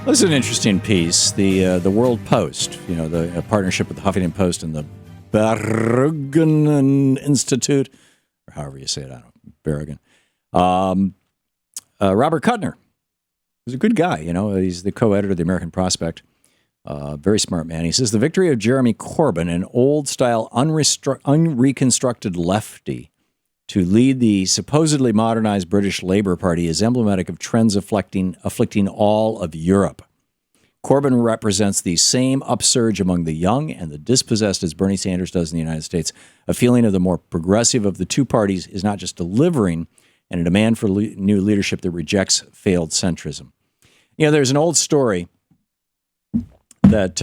This is an interesting piece. The World Post, the partnership with the Huffington Post and the Bergen Institute, or however you say it, I don't know, Bergen. Robert Kuttner is a good guy, he's the co-editor of the American Prospect. Very smart man. He says, the victory of Jeremy Corbyn, an old-style, unreconstructed lefty, to lead the supposedly modernized British Labour Party is emblematic of trends afflicting all of Europe. Corbyn represents the same upsurge among the young and the dispossessed as Bernie Sanders does in the United States. A feeling of the more progressive of the two parties is not just delivering, and a demand for new leadership that rejects failed centrism. There's an old story that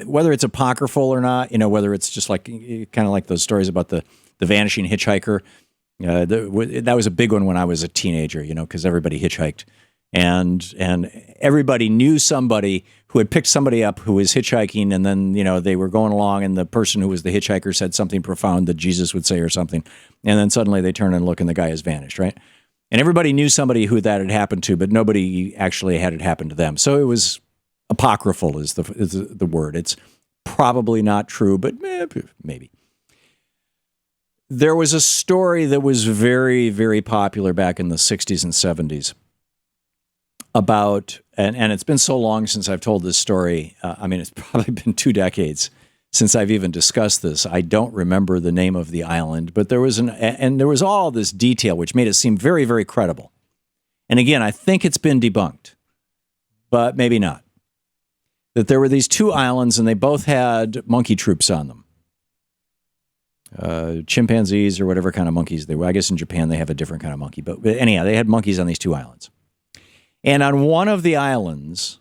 whether it's apocryphal or not, whether it's just like kind of like those stories about the vanishing hitchhiker. That was a big one when I was a teenager, because everybody hitchhiked. And everybody knew somebody who had picked somebody up who was hitchhiking, and then, they were going along, and the person who was the hitchhiker said something profound that Jesus would say or something. And then suddenly they turn and look, and the guy has vanished, right? And everybody knew somebody who that had happened to, but nobody actually had it happen to them. So it was apocryphal is the word. It's probably not true, but maybe. There was a story that was very, very popular back in the 60s and 70s about, and it's been so long since I've told this story. It's probably been 2 decades since I've even discussed this. I don't remember the name of the island, but there was all this detail which made it seem very, very credible. And again, I think it's been debunked, but maybe not. That there were these 2 islands, and they both had monkey troops on them. Chimpanzees or whatever kind of monkeys they were. I guess in Japan they have a different kind of monkey. But anyhow, they had monkeys on these 2 islands. And on one of the islands,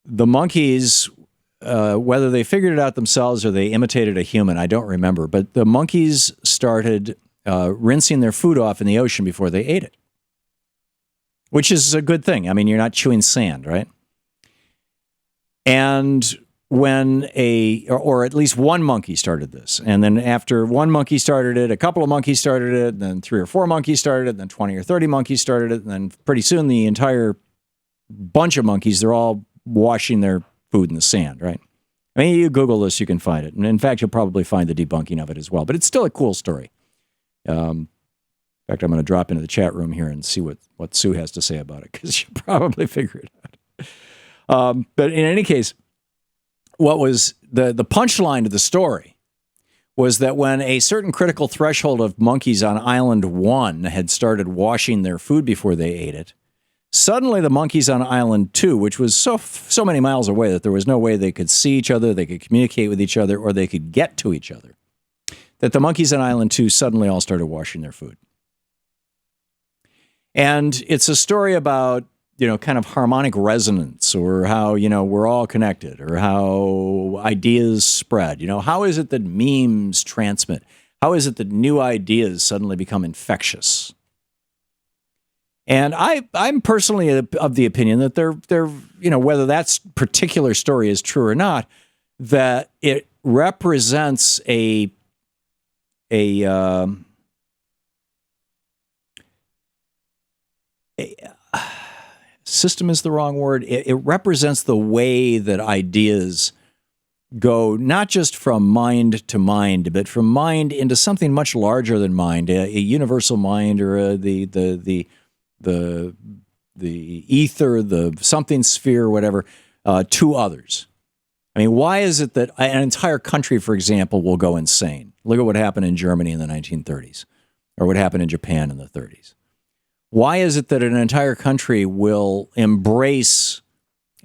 the monkeys, whether they figured it out themselves or they imitated a human, I don't remember, but the monkeys started rinsing their food off in the ocean before they ate it, which is a good thing. You're not chewing sand, right? And when or at least one monkey started this, and then after one monkey started it, a couple of monkeys started it, and then 3 or 4 monkeys started it, and then 20 or 30 monkeys started it, and then pretty soon the entire bunch of monkeys, they're all washing their food in the sand, right? You Google this, you can find it. And in fact, you'll probably find the debunking of it as well. But it's still a cool story. In fact, I'm going to drop into the chat room here and see what Sue has to say about it, because she'll probably figure it out. But in any case, what was the punchline to the story was that when a certain critical threshold of monkeys on Island 1 had started washing their food before they ate it, suddenly the monkeys on Island 2, which was so many miles away that there was no way they could see each other, they could communicate with each other, or they could get to each other, that the monkeys on Island 2 suddenly all started washing their food. And it's a story about kind of harmonic resonance, or how, we're all connected, or how ideas spread. How is it that memes transmit? How is it that new ideas suddenly become infectious? And I'm personally of the opinion that they're whether that particular story is true or not, that it represents a system is the wrong word. It represents the way that ideas go, not just from mind to mind, but from mind into something much larger than mind, a universal mind, or the ether, the something sphere, whatever, to others. Why is it that an entire country, for example, will go insane? Look at what happened in Germany in the 1930s, or what happened in Japan in the 30s. Why is it that an entire country will embrace,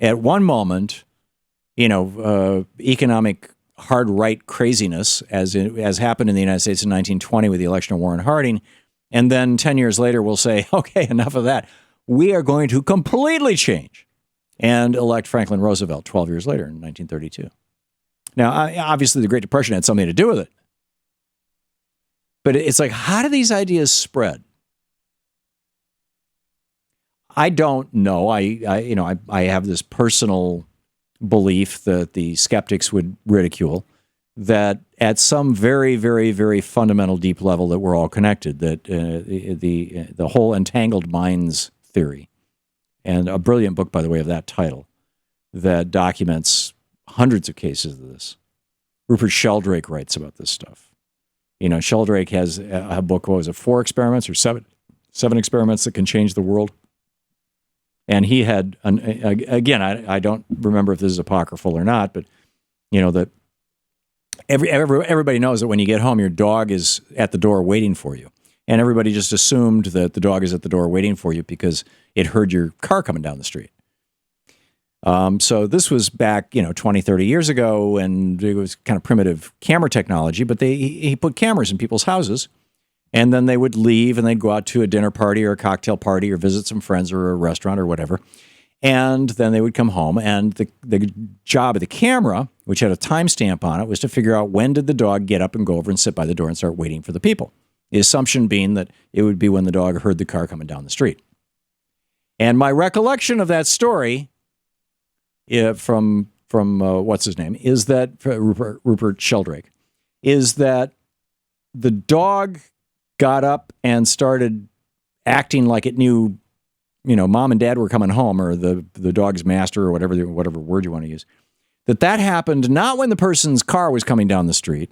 at one moment, economic hard right craziness, as happened in the United States in 1920 with the election of Warren Harding, and then 10 years later we'll say, okay, enough of that. We are going to completely change, and elect Franklin Roosevelt 12 years later in 1932. Now, obviously, the Great Depression had something to do with it, but it's like, how do these ideas spread? I don't know. I have this personal belief that the skeptics would ridicule, that at some very, very, very fundamental, deep level, that we're all connected. That the whole entangled minds theory, and a brilliant book, by the way, of that title, that documents hundreds of cases of this. Rupert Sheldrake writes about this stuff. You know, Sheldrake has a book, what was it, 4 experiments or 7 experiments that can change the world. And he had, again, I don't remember if this is apocryphal or not, but, you know, that everybody knows that when you get home, your dog is at the door waiting for you. And everybody just assumed that the dog is at the door waiting for you because it heard your car coming down the street. So this was back, 20, 30 years ago, and it was kind of primitive camera technology, but he put cameras in people's houses, and then they would leave and they'd go out to a dinner party or a cocktail party or visit some friends or a restaurant or whatever. And then they would come home, and the job of the camera, which had a timestamp on it, was to figure out when did the dog get up and go over and sit by the door and start waiting for the people. The assumption being that it would be when the dog heard the car coming down the street. And my recollection of that story from what's his name, is that Rupert Sheldrake, is that the dog got up and started acting like it knew, mom and dad were coming home, or the dog's master, or whatever word you want to use. That happened not when the person's car was coming down the street,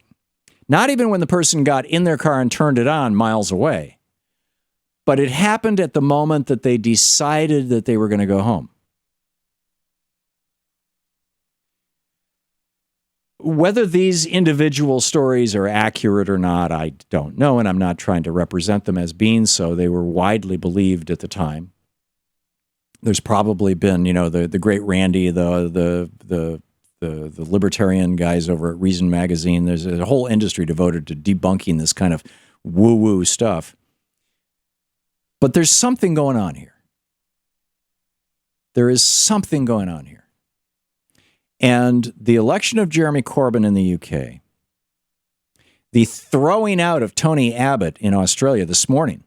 not even when the person got in their car and turned it on miles away, but it happened at the moment that they decided that they were going to go home. Whether these individual stories are accurate or not, I don't know, and I'm not trying to represent them as being so. They were widely believed at the time. There's probably been, the great Randy, the libertarian guys over at Reason Magazine. There's a whole industry devoted to debunking this kind of woo-woo stuff. But there's something going on here. There is something going on here. And the election of Jeremy Corbyn in the UK, the throwing out of Tony Abbott in Australia this morning.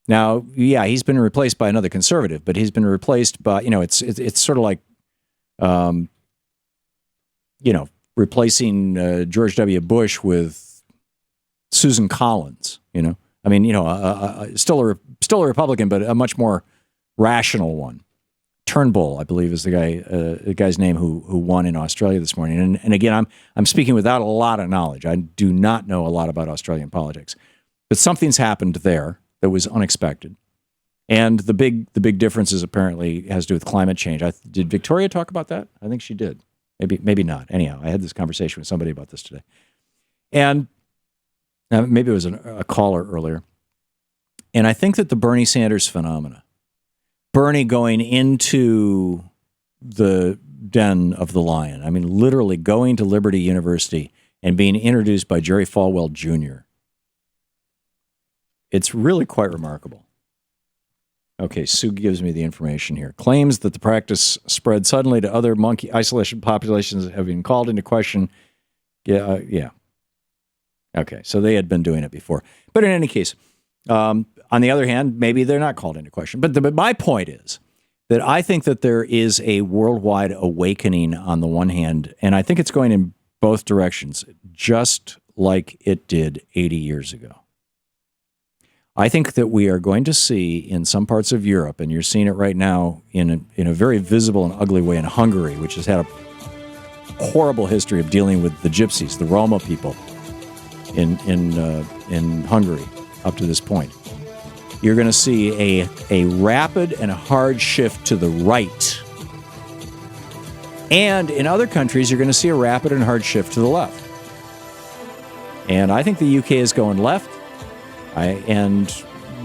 Now, yeah, he's been replaced by another conservative, but he's been replaced by, it's sort of like, replacing George W. Bush with Susan Collins, I mean, still a Republican, but a much more rational one. Turnbull, I believe, is the guy's name who won in Australia this morning. And again, I'm speaking without a lot of knowledge. I do not know a lot about Australian politics, but something's happened there that was unexpected. And the big differences apparently has to do with climate change. Did Victoria talk about that? I think she did. Maybe not. Anyhow, I had this conversation with somebody about this today, and maybe it was a caller earlier. And I think that the Bernie Sanders phenomena, Bernie going into the den of the lion. I mean, literally going to Liberty University and being introduced by Jerry Falwell Jr. It's really quite remarkable. Okay, Sue gives me the information here. Claims that the practice spread suddenly to other monkey isolation populations have been called into question. Yeah. Okay, so they had been doing it before. But in any case, on the other hand, maybe they're not called into question. But my point is that I think that there is a worldwide awakening on the one hand, and I think it's going in both directions, just like it did 80 years ago. I think that we are going to see in some parts of Europe, and you're seeing it right now in a very visible and ugly way in Hungary, which has had a horrible history of dealing with the gypsies, the Roma people in Hungary up to this point. You're going to see a rapid and a hard shift to the right. And in other countries, you're going to see a rapid and hard shift to the left. And I think the UK is going left. And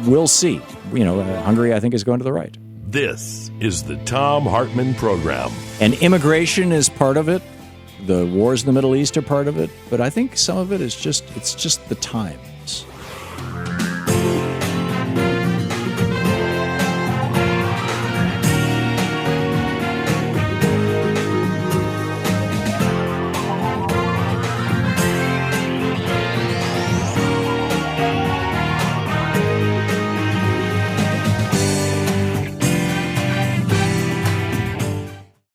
we'll see. Hungary, I think, is going to the right. This is the Thom Hartmann Program. And immigration is part of it. The wars in the Middle East are part of it. But I think some of it is just the times.